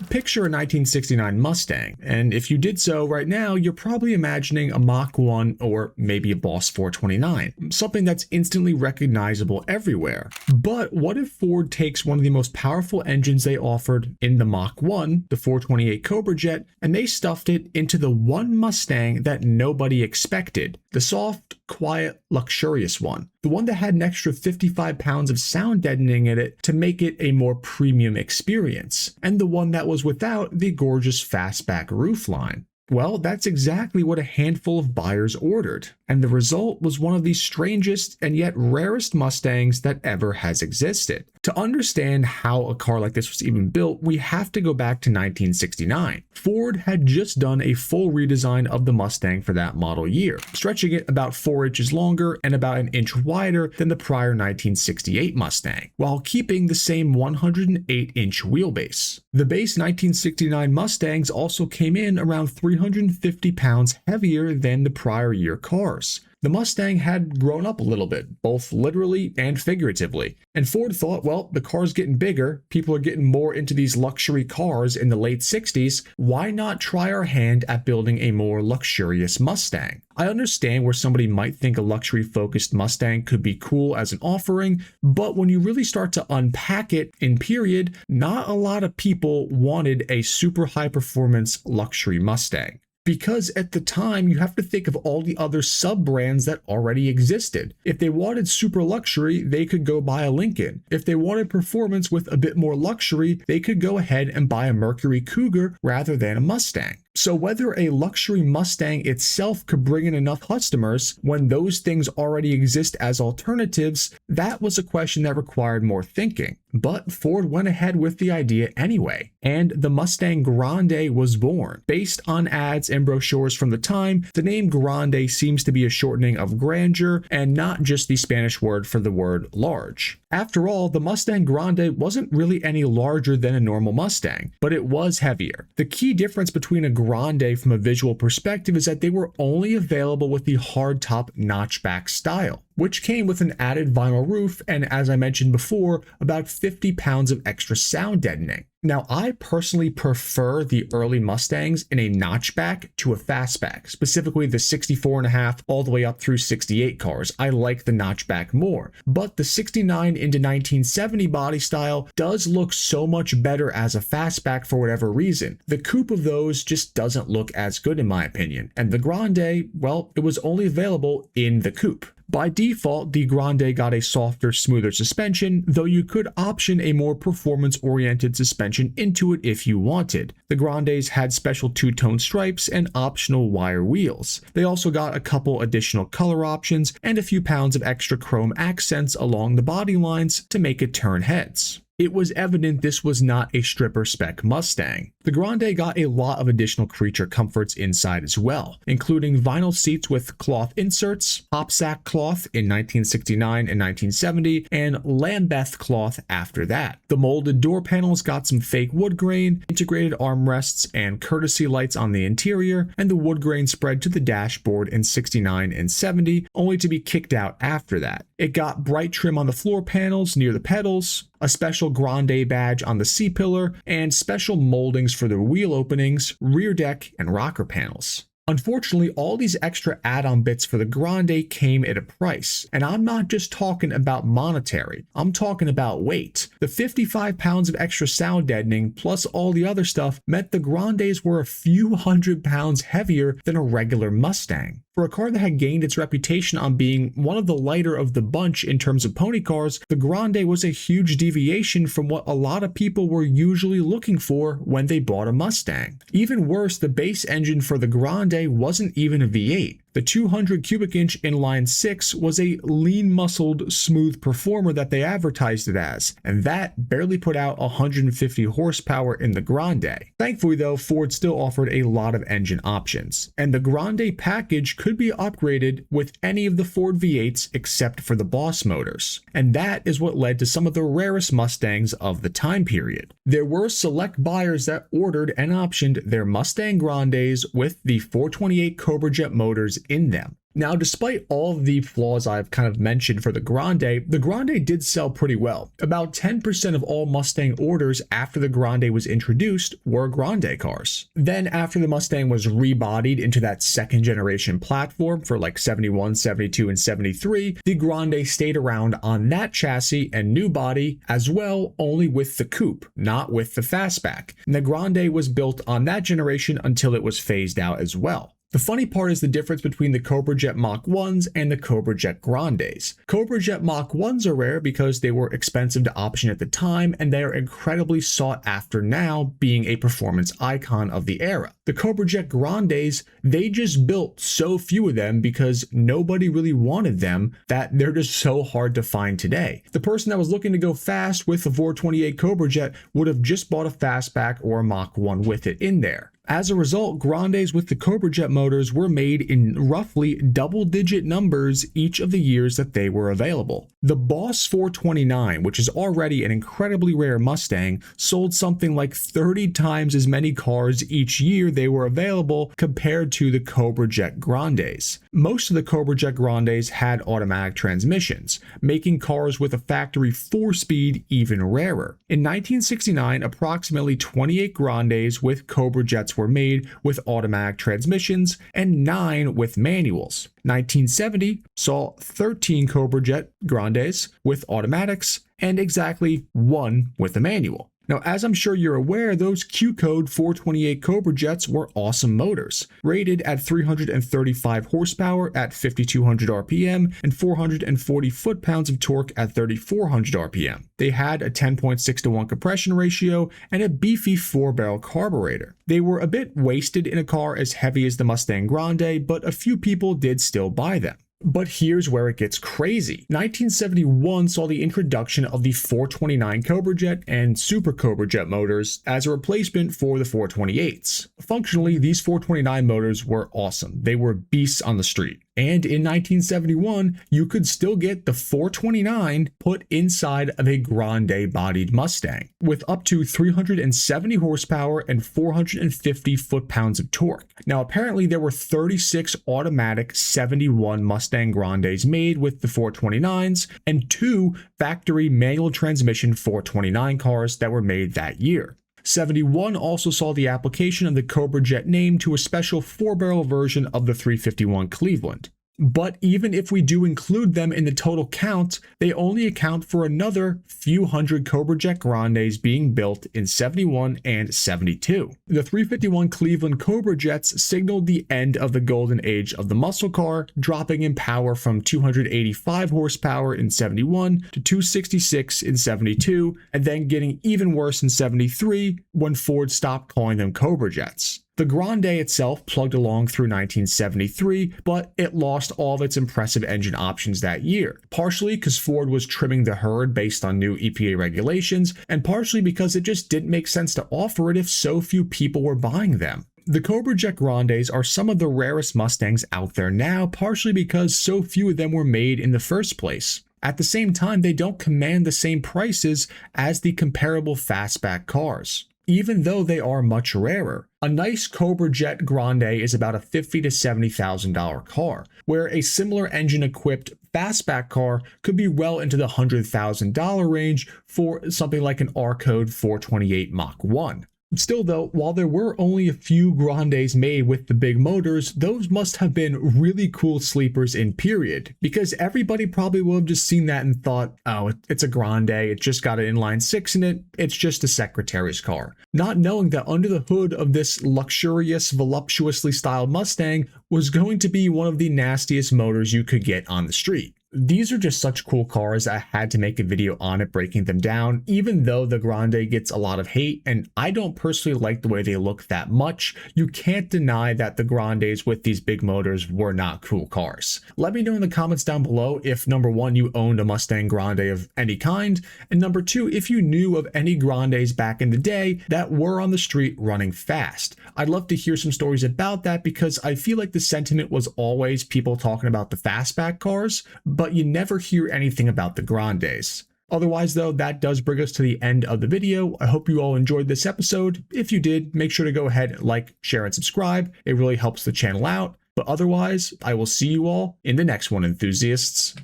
Picture a 1969 Mustang, and if you did so right now, you're probably imagining a Mach 1 or maybe a Boss 429, something that's instantly recognizable everywhere. But what if Ford takes one of the most powerful engines they offered in the Mach 1, the 428 Cobra Jet, and they stuffed it into the one Mustang that nobody expected, the soft, quiet, luxurious one, the one that had an extra 55 pounds of sound deadening in it to make it a more premium experience, and the one that was without the gorgeous fastback roofline? Well, that's exactly what a handful of buyers ordered, and the result was one of the strangest and yet rarest Mustangs that ever has existed. To understand how a car like this was even built, we have to go back to 1969. Ford had just done a full redesign of the Mustang for that model year, stretching it about 4 inches longer and about an inch wider than the prior 1968 Mustang, while keeping the same 108-inch wheelbase. The base 1969 Mustangs also came in around 350 pounds heavier than the prior year cars. The Mustang had grown up a little bit, both literally and figuratively, and Ford thought, well, the car's getting bigger, people are getting more into these luxury cars in the late 60s, why not try our hand at building a more luxurious Mustang? I understand where somebody might think a luxury-focused Mustang could be cool as an offering, but when you really start to unpack it in period, not a lot of people wanted a super high-performance luxury Mustang. Because at the time, you have to think of all the other sub-brands that already existed. If they wanted super luxury, they could go buy a Lincoln. If they wanted performance with a bit more luxury, they could go ahead and buy a Mercury Cougar rather than a Mustang. So whether a luxury Mustang itself could bring in enough customers when those things already exist as alternatives, that was a question that required more thinking. But Ford went ahead with the idea anyway, and the Mustang Grande was born. Based on ads and brochures from the time, the name Grande seems to be a shortening of grandeur and not just the Spanish word for the word large. After all, the Mustang Grande wasn't really any larger than a normal Mustang, but it was heavier. The key difference between a Grande from a visual perspective is that they were only available with the hardtop notchback style, which came with an added vinyl roof and, as I mentioned before, about 50 pounds of extra sound deadening. Now, I personally prefer the early Mustangs in a notchback to a fastback, specifically the 64.5 all the way up through 68 cars. I like the notchback more, but the 69 into 1970 body style does look so much better as a fastback for whatever reason. The coupe of those just doesn't look as good in my opinion, and the Grande, well, it was only available in the coupe. By default, the Grande got a softer, smoother suspension, though you could option a more performance-oriented suspension into it if you wanted. The Grandes had special two-tone stripes and optional wire wheels. They also got a couple additional color options and a few pounds of extra chrome accents along the body lines to make it turn heads. It was evident this was not a stripper spec Mustang. The Grande got a lot of additional creature comforts inside as well, including vinyl seats with cloth inserts, hopsack cloth in 1969 and 1970, and Lambeth cloth after that. The molded door panels got some fake wood grain, integrated armrests, and courtesy lights on the interior, and the wood grain spread to the dashboard in 69 and 70, only to be kicked out after that. It got bright trim on the floor panels near the pedals, a special Grande badge on the C-pillar, and special moldings for the wheel openings, rear deck, and rocker panels. Unfortunately, all these extra add-on bits for the Grande came at a price, and I'm not just talking about monetary, I'm talking about weight. The 55 pounds of extra sound deadening plus all the other stuff meant the Grandes were a few hundred pounds heavier than a regular Mustang. For a car that had gained its reputation on being one of the lighter of the bunch in terms of pony cars, the Grande was a huge deviation from what a lot of people were usually looking for when they bought a Mustang. Even worse, the base engine for the Grande wasn't even a V8. The 200 cubic inch inline 6 was a lean-muscled, smooth performer that they advertised it as, and that barely put out 150 horsepower in the Grande. Thankfully though, Ford still offered a lot of engine options, and the Grande package could be upgraded with any of the Ford V8s except for the Boss motors, and that is what led to some of the rarest Mustangs of the time period. There were select buyers that ordered and optioned their Mustang Grandes with the 428 Cobra Jet motors in them. Now, despite all of the flaws I've kind of mentioned for the Grande did sell pretty well. About 10% of all Mustang orders after the Grande was introduced were Grande cars. Then after the Mustang was rebodied into that second generation platform for like 71, 72, and 73, the Grande stayed around on that chassis and new body as well, only with the coupe, not with the fastback. And the Grande was built on that generation until it was phased out as well. The funny part is the difference between the Cobra Jet Mach 1s and the Cobra Jet Grandes. Cobra Jet Mach 1s are rare because they were expensive to option at the time, and they are incredibly sought after now, being a performance icon of the era. The Cobra Jet Grandes, they just built so few of them because nobody really wanted them that they're just so hard to find today. The person that was looking to go fast with the 428 Cobra Jet would have just bought a fastback or a Mach 1 with it in there. As a result, Grandes with the Cobra Jet motors were made in roughly double-digit numbers each of the years that they were available. The Boss 429, which is already an incredibly rare Mustang, sold something like 30 times as many cars each year they were available compared to the Cobra Jet Grandes. Most of the Cobra Jet Grandes had automatic transmissions, making cars with a factory 4-speed even rarer. In 1969, approximately 28 Grandes with Cobra Jets were made with automatic transmissions and 9 with manuals. 1970 saw 13 Cobra Jet Grandes with automatics and exactly 1 with a manual. Now, as I'm sure you're aware, those Q-Code 428 Cobra Jets were awesome motors, rated at 335 horsepower at 5,200 RPM and 440 foot-pounds of torque at 3,400 RPM. They had a 10.6:1 compression ratio and a beefy 4-barrel carburetor. They were a bit wasted in a car as heavy as the Mustang Grande, but a few people did still buy them. But here's where it gets crazy. 1971 saw the introduction of the 429 Cobra Jet and Super Cobra Jet motors as a replacement for the 428s. Functionally, these 429 motors were awesome. They were beasts on the street. And in 1971, you could still get the 429 put inside of a Grande-bodied Mustang with up to 370 horsepower and 450 foot-pounds of torque. Now, apparently there were 36 automatic 71 Mustang Grandes made with the 429s and 2 factory manual transmission 429 cars that were made that year. 71 also saw the application of the Cobra Jet name to a special 4-barrel version of the 351 Cleveland. But even if we do include them in the total count, they only account for another few hundred Cobra Jet Grandes being built in 71 and 72. The 351 Cleveland Cobra Jets signaled the end of the golden age of the muscle car, dropping in power from 285 horsepower in 71 to 266 in 72, and then getting even worse in 73 when Ford stopped calling them Cobra Jets. The Grande itself plugged along through 1973, but it lost all of its impressive engine options that year, partially because Ford was trimming the herd based on new EPA regulations, and partially because it just didn't make sense to offer it if so few people were buying them. The Cobra Jet Grandes are some of the rarest Mustangs out there now, partially because so few of them were made in the first place. At the same time, they don't command the same prices as the comparable fastback cars, even though they are much rarer. A nice Cobra Jet Grande is about a $50,000 to $70,000 car, where a similar engine-equipped fastback car could be well into the $100,000 range for something like an R-Code 428 Mach 1. Still though, while there were only a few Grandes made with the big motors, those must have been really cool sleepers in period, because everybody probably would have just seen that and thought, oh, it's a Grande, it just got an inline 6 in it, it's just a secretary's car. Not knowing that under the hood of this luxurious, voluptuously styled Mustang was going to be one of the nastiest motors you could get on the street. These are just such cool cars, I had to make a video on it breaking them down, even though the Grande gets a lot of hate and I don't personally like the way they look that much. You can't deny that the Grandes with these big motors were not cool cars. Let me know in the comments down below if number 1, you owned a Mustang Grande of any kind, and number 2, if you knew of any Grandes back in the day that were on the street running fast. I'd love to hear some stories about that because I feel like the sentiment was always people talking about the fastback cars, but you never hear anything about the Grandes. Otherwise though, that does bring us to the end of the video. I hope you all enjoyed this episode. If you did, make sure to go ahead, like, share, and subscribe. It really helps the channel out. But otherwise, I will see you all in the next one, enthusiasts.